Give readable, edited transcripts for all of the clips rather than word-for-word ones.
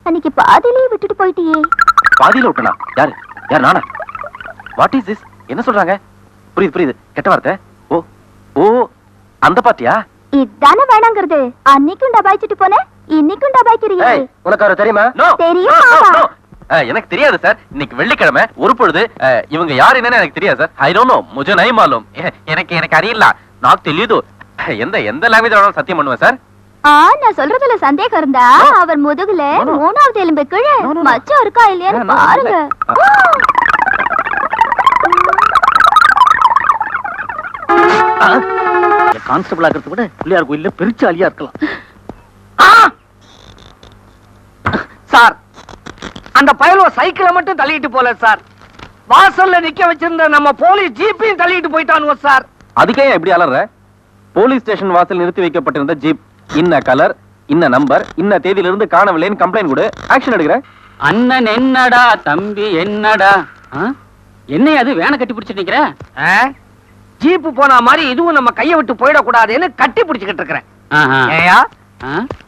அன்னைக்கு பாதியிலே விட்டுட்டு போயிட்டியே. பாதியில விட்டனா? யாரு யார் நானா? What is this? என்ன சொல்றாங்க? புரியுது புரியுது, கெட்ட வார்த்தை. ஓ ஓ, அந்த பாட்டியா? இதானே வேணாங்கிறது. அன்னைக்கும் டபாய்ச்சிட்டு போன, இன்னைக்கும் டபாய்க்கிறீங்க. உனக்கு அவரை தெரியுமா? தெரியும். எனக்கு தெரியாது சார். இன்னைக்கு வெள்ளிக்கிழமை ஒரு பொழுது இவங்க யார் என்னன்னு எனக்கு தெரியாது சார். ஐ டோன்ட் நோ, முझे नहीं मालूम. எனக்கு அறியல. நான் தெரியுது. எந்த லாங்குவேஜ் வேணாலும் சத்தியம் பண்ணுவேன் சார். நான் சொல்றதுல சந்தேகம் இருந்தா அவர் முதுகுல 3வது எலும்பு கீழே மச்சம் இருக்கா இல்லையான்னு பாருங்க. கான்ஸ்டபிள் ஆகிறத விட பிள்ளையார் கோயில்ல பெருச்சாலியா இருக்கலாம். சார், அந்த பயலோ சைக்கிளை மட்டும் தள்ளிட்டு போல சார், வாசல்ல நிக்க வச்சிருந்த நம்ம போலீஸ் ஜீப்பையும் தள்ளிட்டு போயிட்டானுவ சார். அதுக்கே எப்படி அலற? போலீஸ் ஸ்டேஷன் வாசல் நிறுத்தி வைக்கப்பட்டிருந்த ஜீப் இன்ன கலர், இன்ன நம்பர், இன்ன தேதியிலிருந்து காணவில்லைன்னு கம்ப்ளைண்ட் கொடு, ஆக்ஷன் எடுக்கிறேன். அண்ணன் என்னடா, தம்பி என்னடா, என்ன அது வேனை கட்டி பிடிச்சிட்டு நிக்கிற? ஜீப்பு போன மாதிரி இதுவும் நம்ம கையை விட்டு போயிடக்கூடாதுன்னு கட்டி பிடிச்சுக்கிட்டு இருக்கிறேன்.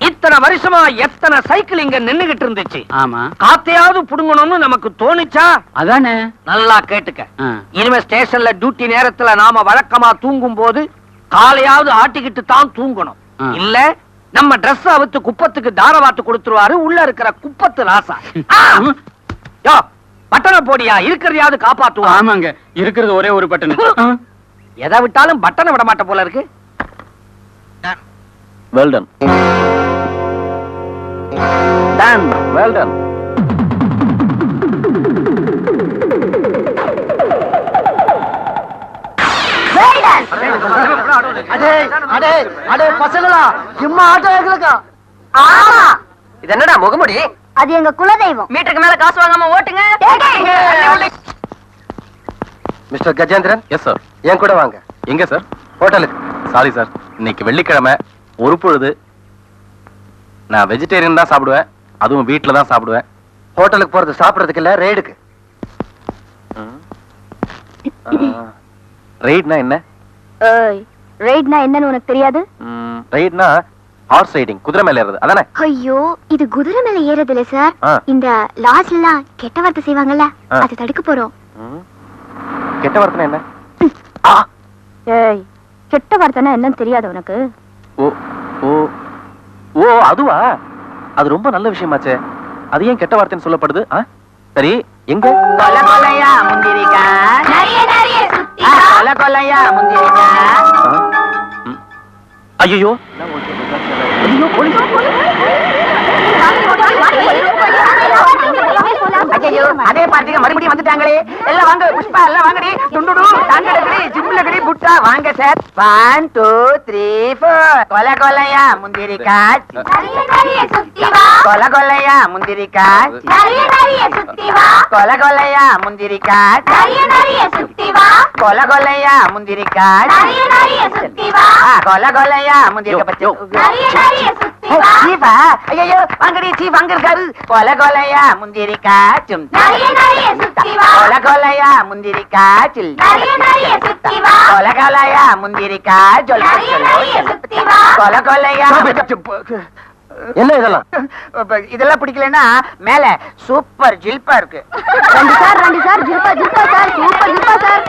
இத்தனை வருஷமா எத்தனை சைக்கிள் இங்க நின்னுகிட்டு இருந்துச்சு. ஆமா, காத்தையாவது புடுங்கணும்னு நமக்கு தோணுச்சா? அதானே. நல்லா கேட்டுக்க, இனிமே ஸ்டேஷன்ல டியூட்டி நேரத்துல நாம வழக்கமா தூங்கும் போது காலையாவது ஆட்டிக்கிட்டு தான் தூங்கணும். இல்ல நம்ம டிரெஸ் அவுத்து குப்பத்துக்கு தாரவாட்டு கொடுத்துருவாரு உள்ள இருக்கிற குப்பத்து ராசா. யோ, பட்டனை போடியா, இருக்கிறதையாவது காப்பாத்துவா. ஆமாங்க, இருக்கிறது ஒரே ஒரு பட்டன். எதை விட்டாலும் பட்டனை விட மாட்ட போல இருக்கு. Well done. Done, well done. பசங்களா, சும்மா ஆட்டோ. ஆமா, இது என்னடா முகமுடி? அது எங்க குலதெய்வம். மீட்டருக்கு மேல காசு வாங்காம ஓட்டுங்க. மிஸ்டர் கஜேந்திரன். Yes sir. என் கூட வாங்க. எங்க சார்? ஹோட்டலுக்கு. சாரி சார், இன்னைக்கு வெள்ளிக்கிழமை ஒரு பொழுது நான் வெஜிடேரியன் தான் சாப்பிடுவேன், அதுவும் வீட்டுல தான் சாப்பிடுவேன். ஹோட்டலுக்கு போறது சாப்பிடுறதுக்கு இல்ல, ரெய்டுக்கு. ரெய்ட்னா என்ன? ரெய்ட்னா என்னன்னு உனக்கு தெரியாது? ரெய்ட்னா ஹார்ஸ் ரைடிங், குதிரை மேல ஏறது, அதானே? ஐயோ, இது குதிரை மேல ஏறது இல்ல சார். இந்த லாஸ்ல எல்லாம் கெட்ட வார்த்தை செய்வாங்கல்ல, அதை தடுக்க போறோம். கெட்ட வார்த்தை என்ன? ஏய், கெட்ட வார்த்தைனா என்னன்னு தெரியாது உனக்கு? ஓ ஓ ஓ, அதுவா? அது ரொம்ப நல்ல விஷயமாச்சே. அது ஏன் கெட்ட வார்த்தைன்னு சொல்லப்படுது? சரி, எங்க? கொல்ல கொல்லையா முந்திரிக்கா, கொல்ல கொல்லையா முந்திரிக்கா. ஐயோ, அதே பார்ட்டிங்க மறுபடியும் வந்துட்டாங்களே. எல்லாம் வாங்க புஷ்பா, எல்லாம் வாங்கடி. துண்டுடு தாங்கடி, ஜிம்ல கடி புட்டா வாங்க சார். 1 2 3 4. கொல கொலையா முந்திரிக்கா, கொல கொலையா முந்திரிக்கா, கொல கொலையா முந்திரிக்கா, கொல கொலையா முந்திரிக்கா, கொல கொலையா முந்திரிக்கா. சீஃபா, ஐயோ வாங்கடி, சீஃப் அங்க இருக்காரு. கொல கொலையா முந்திரிக்கா, கொல கொலையா முந்திரிக்கா, கொல கொலையா முந்திரிக்கா, கொல கொலையா. என்ன இதெல்லாம்? இதெல்லாம் பிடிக்கலன்னா மேல சூப்பர் ஜில்பா இருக்கு. ரெண்டு சார் ஜில்பா சார், சூப்பர் ஜில்பா சார்.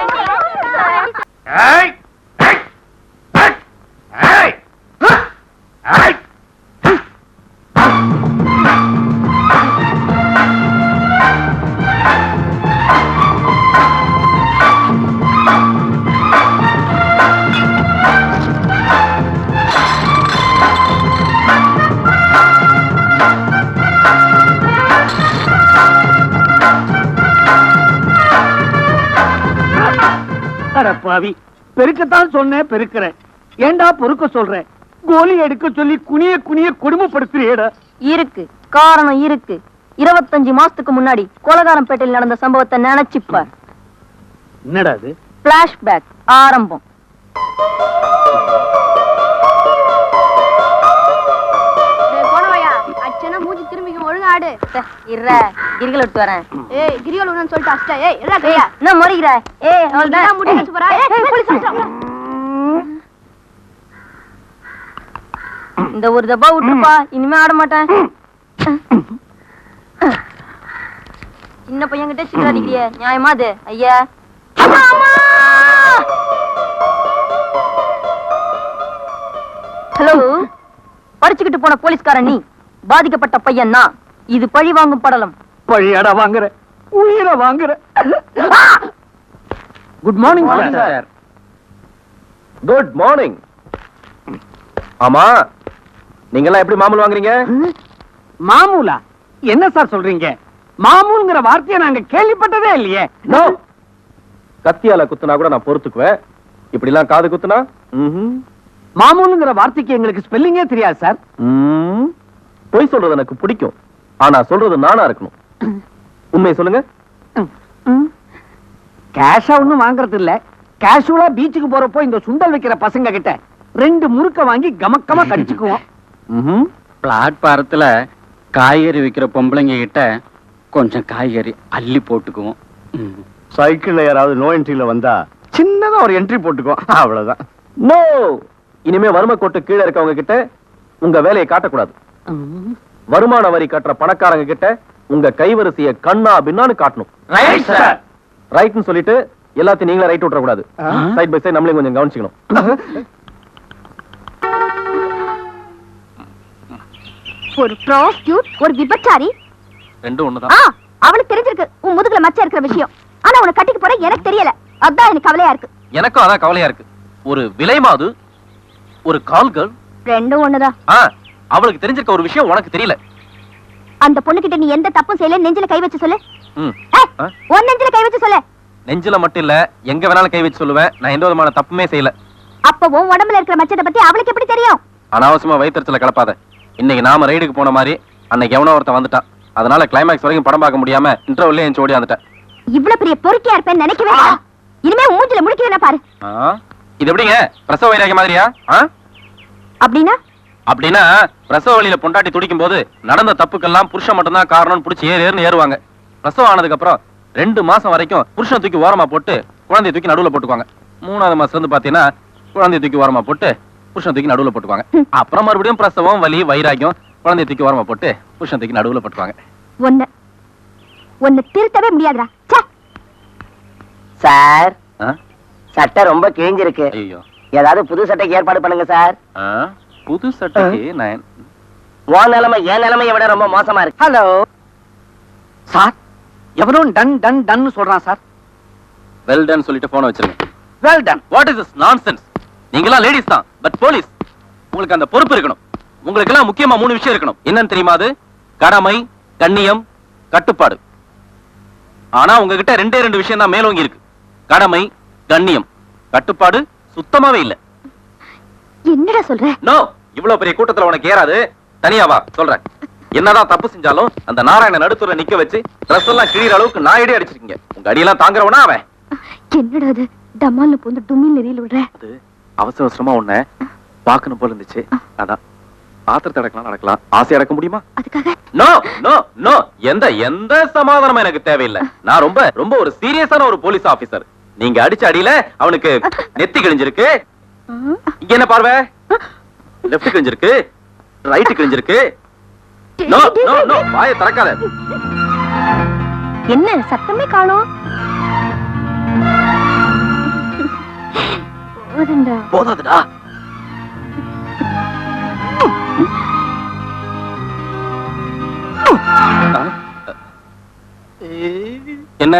பாவி, பெருக்கத்தான் சொன்னேன், பெருக்கிறேன். ஏண்டா பொறுக்க சொல்றேன்? கோலி எடுக்க சொல்லி குனிய குனிய கொடுமைப்படுத்துறியேடா. இருக்கு, காரணம் இருக்கு. 25 மாசத்துக்கு முன்னாடி கொலகாரம்பேட்டையில் நடந்த சம்பவத்தை நினைச்சுப்பார். என்னடா அது? பிளாஷ்பேக் ஆரம்பம். மூஞ்சி திரும்பி ஒழுங்கா ஆடு. இற கிரிகள் விட்டு வரேன். ஏய், கிரிகள் ஒண்ணு சொல்லிட்டு அஷ்டா. ஏய், எடா கையா என்ன மொறிகிற? ஏய், அவளதான் முடி கச்சு போறா. ஏய், போலீஸ் வந்துட்டா. இந்த ஒரு தப்பா விட்டுப்பா, இனிமே ஆட மாட்டேன். சின்ன பையன் கிட்ட சில்லற அடிக்கிறியே, நியாயமா அது? ஐயா ஹலோ, படிச்சுக்கிட்டு போன போலீஸ்காரன் நீ, பாதிக்கப்பட்ட பையன் நான். இது பழி வாங்கும் படலம். பழியடா வாங்குற, உயிரை வாங்குற. Good morning sir. Good morning. ஆமா, நீங்க எல்லாம் எப்படி மாமூல் வாங்குறீங்க? மாமூலா? என்ன சார் சொல்றீங்க? மாமூல்ங்கிற வார்த்தையை நாங்க கேள்விப்பட்டதே இல்லையே. நோ, கத்தியால குத்துனா கூட நான் பொறுத்துக்குவேன், இப்படி எல்லாம் காது குத்துனா மாமூலுங்கிற வார்த்தைக்கு எங்களுக்கு ஸ்பெல்லிங்கே தெரியாது சார். பொய் சொல்றது எனக்கு பிடிக்கும், ஆனா சொல்றது நானா இருக்கணும். உண்மையை சொல்லுங்க. கேஷா ஒண்ணும் வாங்குறது இல்ல. கேஷுவலா பீச்சுக்கு போறப்போ இந்த சுண்டல் வைக்கிற பசங்க கிட்ட 2 முறுக்க வாங்கி கமக்கமா கடிச்சுக்குவோம். பிளாட்பாரத்துல காய்கறி விக்கிற பொம்பளைங்க கிட்ட கொஞ்சம் காய்கறி அள்ளி போட்டுக்குவோம். சைக்கிள்ல யாராவது நோ என்ட்ரில வந்தா சின்னதா ஒரு என்ட்ரி போட்டுக்கோ, அவ்வளவுதான். நோ, இனிமே வறுமை கோட்டு கீழே இருக்கவங்க கிட்ட உங்க வேலையை காட்டக்கூடாது. வருமான வரி கட்டுற பணக்காரங்க கிட்ட உங்க கைவரிசைய கண்ணா பின்னான்னு காட்டணும். Right sir. ரைட்னு சொல்லிட்டு எல்லாத்தையும் நீங்களே ரைட் விட்டுற கூடாது. சைட் பை சைடு நம்மளே கொஞ்சம் கவனிச்சுக்கணும். ஒரு ப்ராஸ்டியூட், ஒரு விபச்சாரி, ரெண்டும் ஒண்ணுதான். அவளுக்கு தெரிஞ்சிருக்கு உன் முதுகுல மச்சம் இருக்கிற விஷயம். ஆனா உன்னை கட்டிக்க போற எனக்கு தெரியல. அதான் எனக்கு கவலையா இருக்கு. எனக்கும் அதான் கவலையா இருக்கு. ஒரு விலை மாது, ஒரு கால்கள், ரெண்டும் ஒண்ணுதான். அவளுக்கு தெரிஞ்சிருக்க ஒரு விஷயம் உனக்கு தெரியல. அந்த பொண்ணுகிட்ட நீ எந்த தப்பும் செய்யல, நெஞ்சில கை வச்சு சொல்லு. ஆ? உன் நெஞ்சில கை வச்சு சொல்லு. நெஞ்சில மட்டும் இல்ல, எங்க வேணாலும் கை வச்சு சொல்லுவேன். நான் எந்த விதமான தப்புமே செய்யல. அப்ப உன் உடம்புல இருக்கிற மச்சத்தை பத்தி அவளுக்கு எப்படி தெரியும்? அனாவசியமா வயிற்றுல கலப்பாத. இன்னைக்கு நாம ரைடுக்கு போன மாதிரி அன்னைக்கு எவனோ ஒருத்தன் வந்துட்டான். அதனால கிளைமேக்ஸ் வரைக்கும் படம் பார்க்க முடியாம இன்டர்வல்ல என் ஓடி வந்துட்டேன். இவ்வளவு பெரிய பொறுக்கியா இருப்பேன்னு நினைக்கவே இல்லை. இனிமே உன் மூஞ்சில முடிக்கிறேன் பாரு. இது எப்படிங்க பிரசவ வைராகிய மாதிரியா? அப்படின்னா அப்படின்னா பிரசவ வழியில பொண்டாட்டி துடிக்கும் போது நடந்த தப்புக்கெல்லாம் புருஷன் மட்டும்தான் காரணம்னு புடிச்சு ஏறுன்னு ஏறுவாங்க. பிரசவம் ஆனதுக்கு அப்புறம் 2 மாசம் வரைக்கும் புருஷன் தூக்கி ஓரமா போட்டு குழந்தைய தூக்கி நடுவுல போட்டுக்குவாங்க. 3ஆவது மாசம் இருந்து பாத்தீங்கன்னா குழந்தைய தூக்கி ஓரமா போட்டு புருஷன் தூக்கி நடுவுல போட்டுக்குவாங்க. அப்புறம் மறுபடியும் பிரசவம் வலி வைராகியம், குழந்தைய தூக்கி ஓரமா போட்டு புருஷன் தூக்கி நடுவுல போட்டுக்குவாங்க. ஒன்னு திருத்தவே முடியாதுடா. சார், சட்டை ரொம்ப கிழிஞ்சிருக்கு. ஐயோ, ஏதாவது புது சட்டைக்கு ஏற்பாடு பண்ணுங்க சார். புது சட்டைக்கு நான் உன் நிலைமை என் நிலைமையை விட ரொம்ப மோசமா இருக்கு. ஹலோ சார், எவனும் டன் டன் டன் சொல்றான் சார். வெல் டன் சொல்லிட்டு போன் வச்சிருங்க. Well done. What is this nonsense? நீங்களா லேடிஸ் தான், பட் போலீஸ். உங்களுக்கு அந்த பொறுப்பு இருக்கணும். உங்களுக்கு எல்லாம் முக்கியமா 3 விஷயம் இருக்கணும். என்னன்னு தெரியுமா? அது கடமை, கண்ணியம், கட்டுப்பாடு. ஆனா உங்ககிட்ட 2 விஷயம் தான் மேலோங்கி இருக்கு. கடமை, கண்ணியம், கட்டுப்பாடு சுத்தமாவே இல்ல. என்னடா சொல்ற? நோ, இவ்வளவு பெரிய கூட்டத்துல உனக்கு ஏறாது. தனியா வா சொல்றேன். என்னதான் தப்பு செஞ்சாலும் அந்த நாராயண நடுத்துற நிக்க வச்சு ட்ரெஸ் எல்லாம் கிழிற அளவுக்கு நான் அடி அடிச்சிருக்கீங்க. உங்க அடியெல்லாம் தாங்குறவனா அவன்? என்னடா அது டமால்னு போந்து டுமில் நெறியில் விடுற? அது அவசர அவசரமா உன்னை பாக்கணும் போல இருந்துச்சு. அதான் பாத்திரத்தை அடக்கலாம் நடக்கலாம். ஆசை அடக்க முடியுமா? அதுக்காக நோ நோ நோ, எந்த சமாதானமும் எனக்கு தேவையில்லை. நான் ரொம்ப ரொம்ப ஒரு சீரியஸான ஒரு போலீஸ் ஆபீசர். நீங்க அடிச்ச அடியில அவனுக்கு நெத்தி கிழிஞ்சிருக்கு. இங்க என்ன பார்வை? லெஃப்ட் கிழிஞ்சிருக்கு, ரைட் கிழிஞ்சிருக்கு. நோ நோ நோ, வாயை திறக்காத. என்ன சத்தமே காணோம்? போதாதுடா. என்ன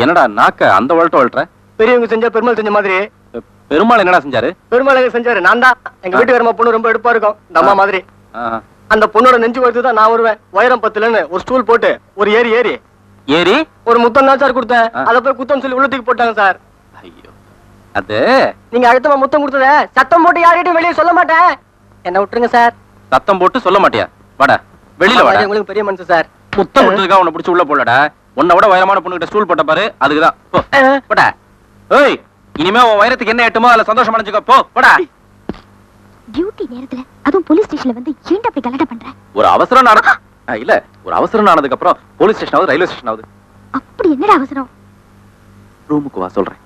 என்னடா நாக்க அந்த வளட்ட வளட்ட? பெரியவங்க செஞ்சா பெருமாள் செஞ்ச மாதிரி. பெருமாள் என்னடா செஞ்சாரு? பெருமாள் எங்க செஞ்சாரு? நான் தான். எங்க வீட்டுக்காரமா பொண்ணு ரொம்ப எடுப்பா இருக்கும், இந்த அம்மா மாதிரி. அந்த பொண்ணோட நெஞ்சு வருது தான் நான் வருவேன். உயரம் 10லன்னு ஒரு ஸ்டூல் போட்டு ஒரு ஏறி ஏறி ஏறி ஒரு முத்தம் தான் சார் கொடுத்தேன். அதை போய் குத்தம் சொல்லி உள்ள தூக்கி போட்டாங்க சார். ஐயோ, அது நீங்க அடுத்தமா முத்தம் கொடுத்தத சத்தம் போட்டு யார்கிட்டயும் வெளியே சொல்ல மாட்டேன். என்ன விட்டுருங்க சார். சத்தம் போட்டு சொல்ல மாட்டியா? வாடா வெளியில வாடா. உங்களுக்கு பெரிய மனுஷன் சார். முத்தம் விட்டதுக்காக உன்னை பிடிச்சி உள்ள போடலடா. உன்னை விட உயரமான பொண்ணுகிட்ட ஸ்டூல் போட்ட பாரு, அதுக்குதான். போ போடா. ஏய், இனிமே உன் உயரத்துக்கு என்ன எட்டுமோ அதுல சந்தோஷம் அடைஞ்சுக்கோ. போ போடா. டியூட்டி நேரத்துல அதுவும் போலீஸ் ஸ்டேஷன்ல வந்து ஏன்டா அப்படி கலாட்டா பண்ற? ஒரு அவசரம் இல்ல, ஒரு அவசரம் ஆனதுக்கு அப்புறம் போலீஸ் ஸ்டேஷன் ஆகுது, ரயில்வே ஸ்டேஷன் ஆகுது. அப்படி என்னடா அவசரம்? ரூமுக்கு வா சொல்றேன்.